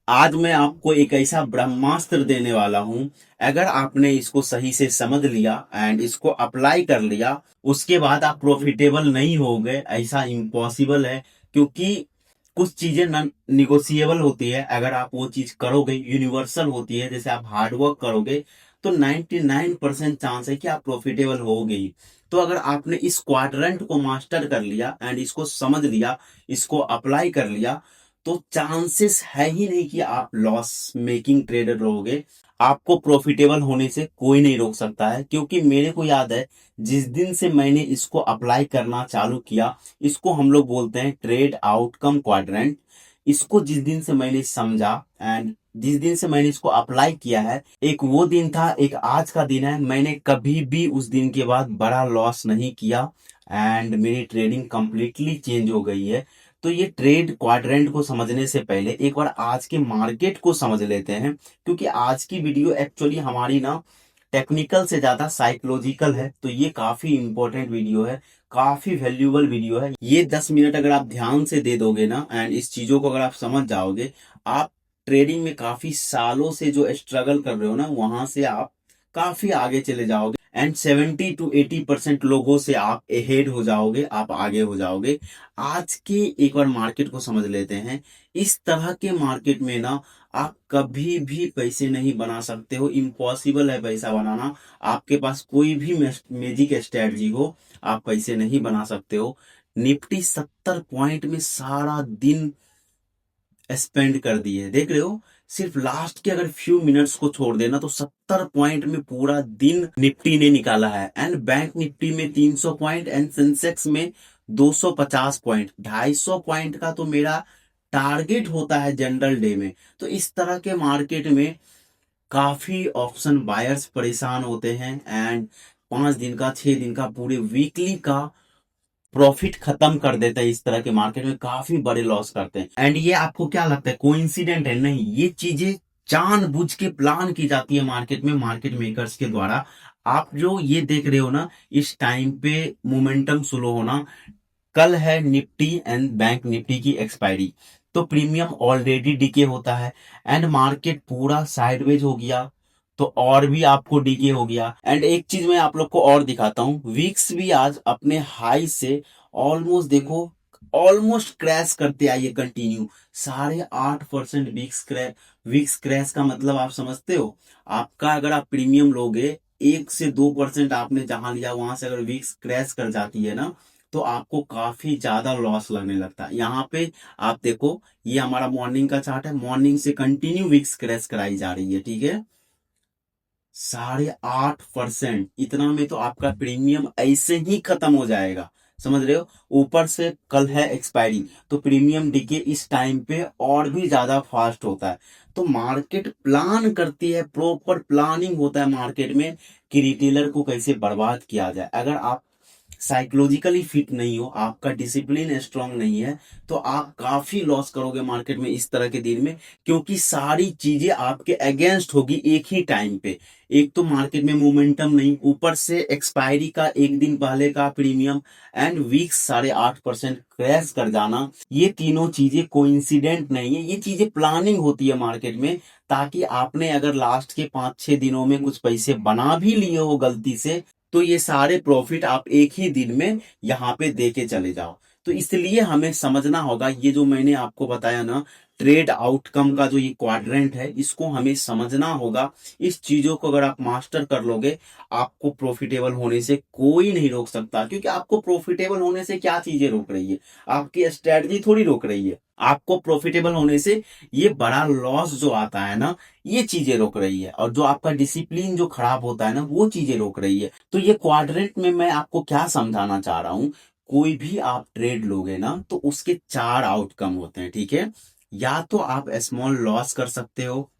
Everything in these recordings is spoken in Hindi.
आज मैं आपको एक ऐसा ब्रह्मास्त्र देने वाला हूं। अगर आपने इसको सही से समझ लिया एंड इसको अप्लाई कर लिया, उसके बाद आप प्रॉफिटेबल नहीं होगे, ऐसा इम्पॉसिबल है। क्योंकि कुछ चीजें नॉन निगोशिएबल होती है। अगर आप वो चीज करोगे, यूनिवर्सल होती है। जैसे आप हार्डवर्क करोगे तो 99% चांस है कि आप प्रॉफिटेबल होगे ही। तो अगर आपने इस क्वाड्रेंट को मास्टर कर लिया एंड इसको समझ लिया, इसको अप्लाई कर लिया, तो चांसेस है ही नहीं कि आप लॉस मेकिंग ट्रेडर रहोगे। आपको प्रॉफिटेबल होने से कोई नहीं रोक सकता है। क्योंकि मेरे को याद है, जिस दिन से मैंने इसको अप्लाई करना चालू किया, इसको हम लोग बोलते हैं ट्रेड आउटकम क्वाड्रेंट। इसको जिस दिन से मैंने समझा एंड जिस दिन से मैंने इसको अप्लाई किया है, एक वो दिन था, एक आज का दिन है। मैंने कभी भी उस दिन के बाद बड़ा लॉस नहीं किया एंड मेरी ट्रेडिंग कंप्लीटली चेंज हो गई है। तो ये ट्रेड क्वाड्रेंट को समझने से पहले एक बार आज के मार्केट को समझ लेते हैं। क्योंकि आज की वीडियो एक्चुअली हमारी ना टेक्निकल से ज्यादा साइकोलॉजिकल है। तो ये काफी इंपॉर्टेंट वीडियो है, काफी वैल्यूएबल वीडियो है। ये 10 मिनट अगर आप ध्यान से दे दोगे ना एंड इस चीजों को अगर आप समझ जाओगे, आप ट्रेडिंग में काफी सालों से जो स्ट्रगल कर रहे हो ना, वहां से आप काफी आगे चले जाओगे एंड 70 to 80% लोगों से आप अहेड हो जाओगे, आप आगे हो जाओगे। आज के एक बार मार्केट को समझ लेते हैं। इस तरह के मार्केट में ना आप कभी भी पैसे नहीं बना सकते हो, इम्पॉसिबल है पैसा बनाना। आपके पास कोई भी मैजिक स्ट्रेटजी हो, आप पैसे नहीं बना सकते हो। निफ्टी 70 पॉइंट में सारा दिन स्पेंड कर दिए, देख रहे हो। सिर्फ लास्ट के अगर फ्यू मिनट्स को छोड़ देना तो 70 पॉइंट में पूरा दिन निफ्टी ने निकाला है। एंड बैंक निफ्टी में 300 पॉइंट एंड सेंसेक्स में 250 पॉइंट। 250 पॉइंट का तो मेरा टारगेट होता है जनरल डे में। तो इस तरह के मार्केट में काफी ऑप्शन बायर्स परेशान होते हैं एंड 5 दिन का, 6 दिन का, पूरे वीकली का प्रॉफिट खत्म कर देते हैं। इस तरह के मार्केट में काफी बड़े लॉस करते हैं। एंड ये आपको क्या लगता है कोइंसिडेंट है? नहीं, ये चीजें जानबूझ के प्लान की जाती है मार्केट में, मार्केट मेकर्स के द्वारा। आप जो ये देख रहे हो ना, इस टाइम पे मोमेंटम स्लो होना, कल है निफ्टी एंड बैंक निफ्टी की एक्सपायरी, तो प्रीमियम ऑलरेडी डीके होता है एंड मार्केट पूरा साइडवेज हो गया, तो और भी आपको डीके हो गया। एंड एक चीज मैं आप लोग को और दिखाता हूँ, वीक्स भी आज अपने हाई से ऑलमोस्ट देखो, ऑलमोस्ट क्रैश करते आइए कंटिन्यू। 8.5% वीक्स क्रैश का मतलब आप समझते हो? आपका अगर आप प्रीमियम लोगे, 1 से 2% आपने जहां लिया वहां से अगर वीक्स क्रैश कर जाती है ना, तो आपको काफी ज्यादा लॉस लगने लगता है। यहाँ पे आप देखो, ये हमारा मॉर्निंग का चार्ट है। मॉर्निंग से कंटिन्यू वीक्स क्रैश कराई जा रही है, ठीक है। 8.5%, इतना में तो आपका प्रीमियम ऐसे ही खत्म हो जाएगा, समझ रहे हो। ऊपर से कल है एक्सपायरी, तो प्रीमियम डीके इस टाइम पे और भी ज्यादा फास्ट होता है। तो मार्केट प्लान करती है, प्रॉपर प्लानिंग होता है मार्केट में कि रिटेलर को कैसे बर्बाद किया जाए। अगर आप साइकोलॉजिकली फिट नहीं हो, आपका डिसिप्लिन स्ट्रांग नहीं है, तो आप काफी लॉस करोगे मार्केट में इस तरह के दिन में। क्योंकि सारी चीजें आपके अगेंस्ट होगी एक ही टाइम पे। एक तो मार्केट में मोमेंटम नहीं, ऊपर से एक्सपायरी का एक दिन पहले का प्रीमियम एंड वीक्स 8.5% क्रैश कर जाना, ये तीनों चीजें कोइंसिडेंट नहीं है, ये चीजें प्लानिंग होती है मार्केट में। ताकि आपने अगर लास्ट के 5-6 दिनों में कुछ पैसे बना भी लिए हो गलती से, तो ये सारे प्रॉफिट आप एक ही दिन में यहाँ पे दे के चले जाओ। तो इसलिए हमें समझना होगा, ये जो मैंने आपको बताया ना, ट्रेड आउटकम का जो ये क्वाड्रेंट है, इसको हमें समझना होगा। इस चीजों को अगर आप मास्टर कर लोगे, आपको प्रॉफिटेबल होने से कोई नहीं रोक सकता। क्योंकि आपको प्रॉफिटेबल होने से क्या चीजें रोक रही है? आपकी स्ट्रेटजी थोड़ी रोक रही है। आपको प्रॉफिटेबल होने से ये बड़ा लॉस जो आता है ना, ये चीजें रोक रही है। और जो आपका डिसिप्लिन जो खराब होता है ना, वो चीजें रोक रही है। तो ये क्वाड्रेंट में मैं आपको क्या समझाना चाह रहा हूं, कोई भी आप ट्रेड लोगे ना, तो उसके 4 आउटकम होते हैं, ठीक है। या तो आप स्मॉल लॉस कर सकते हो,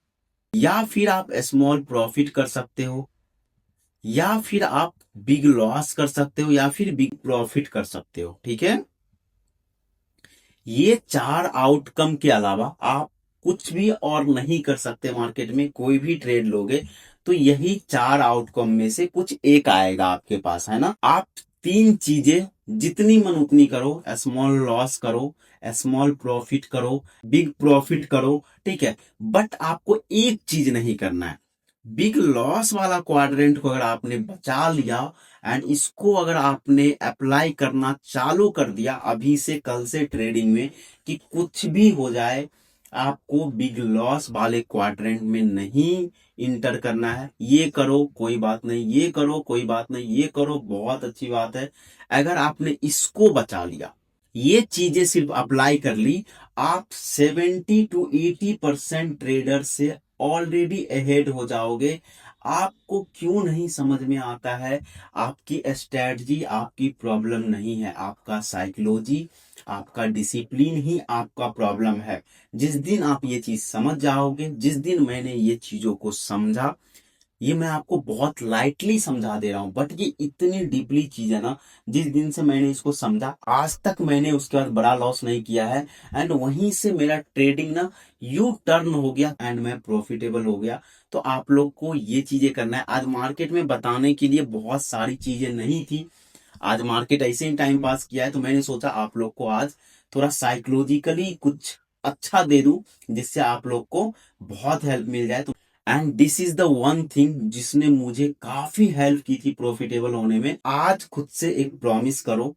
या फिर आप स्मॉल प्रॉफिट कर सकते हो, या फिर आप बिग लॉस कर सकते हो, या फिर बिग प्रॉफिट कर सकते हो, ठीक है। ये 4 आउटकम के अलावा आप कुछ भी और नहीं कर सकते। मार्केट में कोई भी ट्रेड लोगे तो यही 4 आउटकम में से कुछ एक आएगा आपके पास, है ना। आप तीन चीजें जितनी मन उतनी करो, स्मॉल लॉस करो, स्मॉल प्रॉफिट करो, बिग प्रॉफिट करो, ठीक है, बट आपको एक चीज नहीं करना है। बिग लॉस वाला क्वाड्रेंट को अगर आपने बचा लिया एंड इसको अगर आपने अप्लाई करना चालू कर दिया अभी से, कल से ट्रेडिंग में, कि कुछ भी हो जाए आपको बिग लॉस वाले क्वाड्रेंट में नहीं इंटर करना है। ये करो कोई बात नहीं, ये करो कोई बात नहीं, ये करो बहुत अच्छी बात है। अगर आपने इसको बचा लिया, ये चीजें सिर्फ अप्लाई कर ली, आप 70 to 80% ट्रेडर से ऑलरेडी अहेड हो जाओगे। आपको क्यों नहीं समझ में आता है? आपकी स्ट्रेटजी आपकी प्रॉब्लम नहीं है, आपका साइकोलॉजी, आपका डिसिप्लिन ही आपका प्रॉब्लम है। जिस दिन आप ये चीज समझ जाओगे, जिस दिन मैंने ये चीजों को समझा, ये मैं आपको बहुत लाइटली समझा दे रहा हूं बट ये इतनी डीपली चीज है ना, जिस दिन से मैंने इसको समझा आज तक मैंने उसके बाद बड़ा लॉस नहीं किया है। एंड वहीं से मेरा ट्रेडिंग ना यू टर्न हो गया एंड मैं प्रॉफिटेबल हो गया। तो आप लोग को ये चीजें करना है। आज मार्केट में बताने के लिए बहुत सारी चीजें नहीं थी, आज मार्केट ऐसे ही टाइम पास किया है, तो मैंने सोचा आप लोग को आज थोड़ा साइकोलॉजिकली कुछ अच्छा दे दूं जिससे आप लोग को बहुत हेल्प मिल जाए। तो and this is the one thing जिसने मुझे काफी हेल्प की थी प्रॉफिटेबल होने में। आज खुद से एक प्रॉमिस करो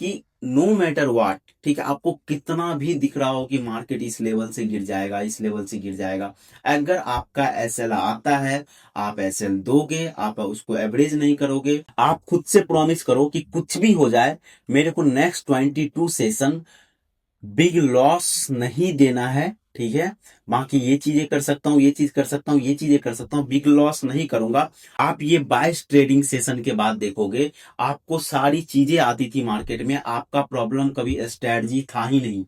कि नो मैटर व्हाट, ठीक है, आपको कितना भी दिख रहा हो कि मार्केट इस लेवल से गिर जाएगा, इस लेवल से गिर जाएगा, अगर आपका एसएल आता है आप एसएल दोगे, आप उसको एवरेज नहीं करोगे। आप खुद से प्रॉमिस करो कि कुछ भी हो जाए मेरे को नेक्स्ट 22 सेशन बिग लॉस नहीं देना है, ठीक है। बाकी ये चीजें कर सकता हूँ, ये चीज कर सकता हूँ, ये चीजें कर सकता हूँ, बिग लॉस नहीं करूंगा। आप ये 22 ट्रेडिंग सेशन के बाद देखोगे आपको सारी चीजें आती थी मार्केट में। आपका प्रॉब्लम कभी स्ट्रेटजी था ही नहीं,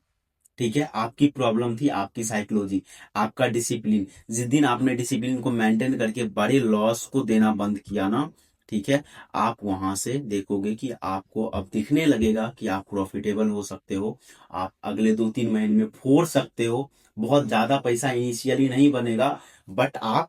ठीक है, आपकी प्रॉब्लम थी आपकी साइकोलॉजी, आपका डिसिप्लिन। जिस दिन आपने डिसिप्लिन को मेंटेन करके बड़े लॉस को देना बंद किया ना, ठीक है, आप वहां से देखोगे कि आपको अब दिखने लगेगा कि आप प्रॉफिटेबल हो सकते हो। आप अगले 2-3 महीने में फोड़ सकते हो। बहुत ज्यादा पैसा इनिशियली नहीं बनेगा बट आप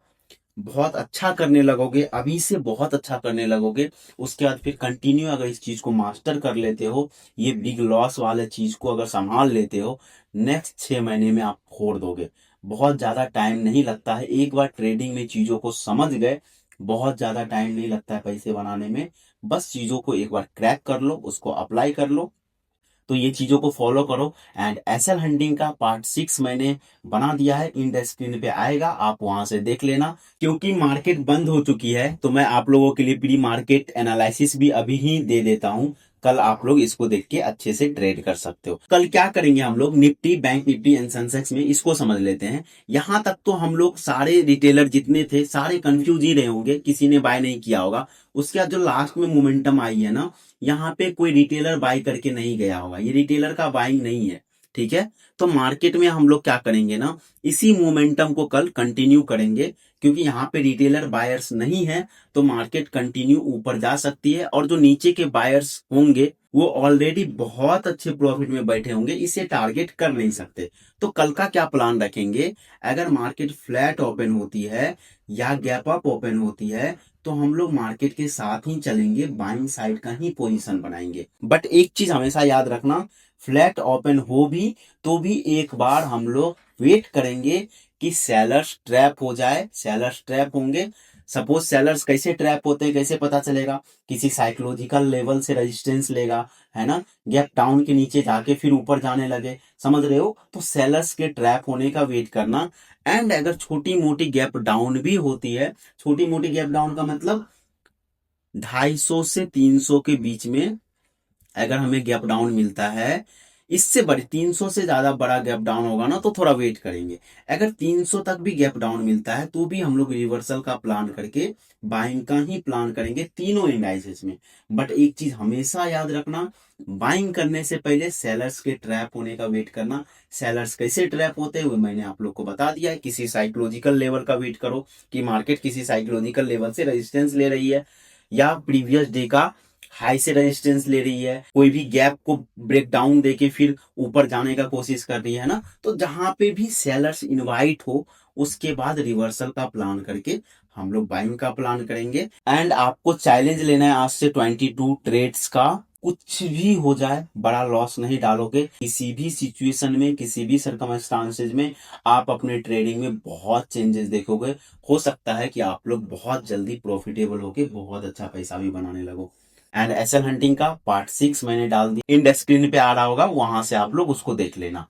बहुत अच्छा करने लगोगे, अभी से बहुत अच्छा करने लगोगे। उसके बाद फिर कंटिन्यू अगर इस चीज को मास्टर कर लेते हो, ये बिग लॉस वाले चीज को अगर संभाल लेते हो, नेक्स्ट 6 महीने में आप फोड़ दोगे। बहुत ज्यादा टाइम नहीं लगता है, एक बार ट्रेडिंग में चीजों को समझ गए बहुत ज्यादा टाइम नहीं लगता है पैसे बनाने में। बस चीजों को एक बार क्रैक कर लो, उसको अप्लाई कर लो। तो ये चीजों को फॉलो करो। एंड एसएल हंटिंग का पार्ट 6 मैंने बना दिया है, इन स्क्रीन पे आएगा, आप वहां से देख लेना। क्योंकि मार्केट बंद हो चुकी है तो मैं आप लोगों के लिए प्री मार्केट एनालिसिस भी अभी ही दे देता हूं। कल आप लोग इसको देख के अच्छे से ट्रेड कर सकते हो। कल क्या करेंगे हम लोग, Nifty, bank Nifty and Sensex में इसको समझ लेते हैं। यहां तक तो हम लोग सारे रिटेलर जितने थे सारे कंफ्यूज ही रहे होंगे, किसी ने बाय नहीं किया होगा। उसके बाद जो लास्ट में मोमेंटम आई है ना, यहाँ पे कोई रिटेलर बाई करके नहीं गया होगा, ये रिटेलर का बाइंग नहीं है, ठीक है। तो मार्केट में हम लोग क्या करेंगे ना, इसी मोमेंटम को कल कंटिन्यू करेंगे। क्योंकि यहाँ पे रिटेलर बायर्स नहीं है तो मार्केट कंटिन्यू ऊपर जा सकती है, और जो नीचे के बायर्स होंगे वो ऑलरेडी बहुत अच्छे प्रॉफिट में बैठे होंगे, इसे टारगेट कर नहीं सकते। तो कल का क्या प्लान रखेंगे, अगर मार्केट फ्लैट ओपन होती है या गैप अप ओपन होती है तो हम लोग मार्केट के साथ ही चलेंगे, बाइंग साइड का ही पोजीशन बनाएंगे। बट एक चीज हमेशा याद रखना, फ्लैट ओपन हो भी तो भी एक बार हम लोग वेट करेंगे कि सेलर्स ट्रैप हो जाए। सेलर्स ट्रैप होंगे, सपोज सेलर्स कैसे ट्रैप होते हैं कैसे पता चलेगा, किसी साइकोलॉजिकल लेवल से रेजिस्टेंस लेगा, है ना, गैप डाउन के नीचे जाके फिर ऊपर जाने लगे, समझ रहे हो, तो सेलर्स के ट्रैप होने का वेट करना। एंड अगर छोटी मोटी गैप डाउन भी होती है, छोटी मोटी गैप डाउन का मतलब 250 से 300 के बीच में अगर हमें गैप डाउन मिलता है, इससे बड़ी 300 से ज्यादा बड़ा गैप डाउन होगा ना तो थोड़ा वेट करेंगे। अगर 300 तक भी गैप डाउन मिलता है तो भी हम लोग रिवर्सल का प्लान करके बाइंग का ही प्लान करेंगे तीनों इंडाइसेस में। बट एक चीज हमेशा याद रखना, बाइंग करने से पहले सेलर्स के ट्रैप होने का वेट करना। सेलर्स कैसे ट्रैप होते हैं वो मैंने आप लोग को बता दिया है। किसी साइकोलॉजिकल लेवल का वेट करो कि मार्केट किसी साइकोलॉजिकल लेवल से रेजिस्टेंस ले रही है या प्रीवियस डे का हाई से रेजिस्टेंस ले रही है, कोई भी गैप को ब्रेक डाउन देके फिर ऊपर जाने का कोशिश कर रही है ना, तो जहां पे भी सेलर्स इनवाइट हो उसके बाद रिवर्सल का प्लान करके हम लोग बाइंग का प्लान करेंगे। एंड आपको चैलेंज लेना है आज से 22 ट्रेड्स का, कुछ भी हो जाए बड़ा लॉस नहीं डालोगे। किसी भी सिचुएशन में, किसी भी सर्कमस्टांसेज में आप अपने ट्रेडिंग में बहुत चेंजेस देखोगे। हो सकता है कि आप लोग बहुत जल्दी प्रॉफिटेबल होके बहुत अच्छा पैसा भी बनाने लगो। एंड एसएल हंटिंग का पार्ट 6 मैंने डाल दिया, इन स्क्रीन पे आ रहा होगा, वहां से आप लोग उसको देख लेना।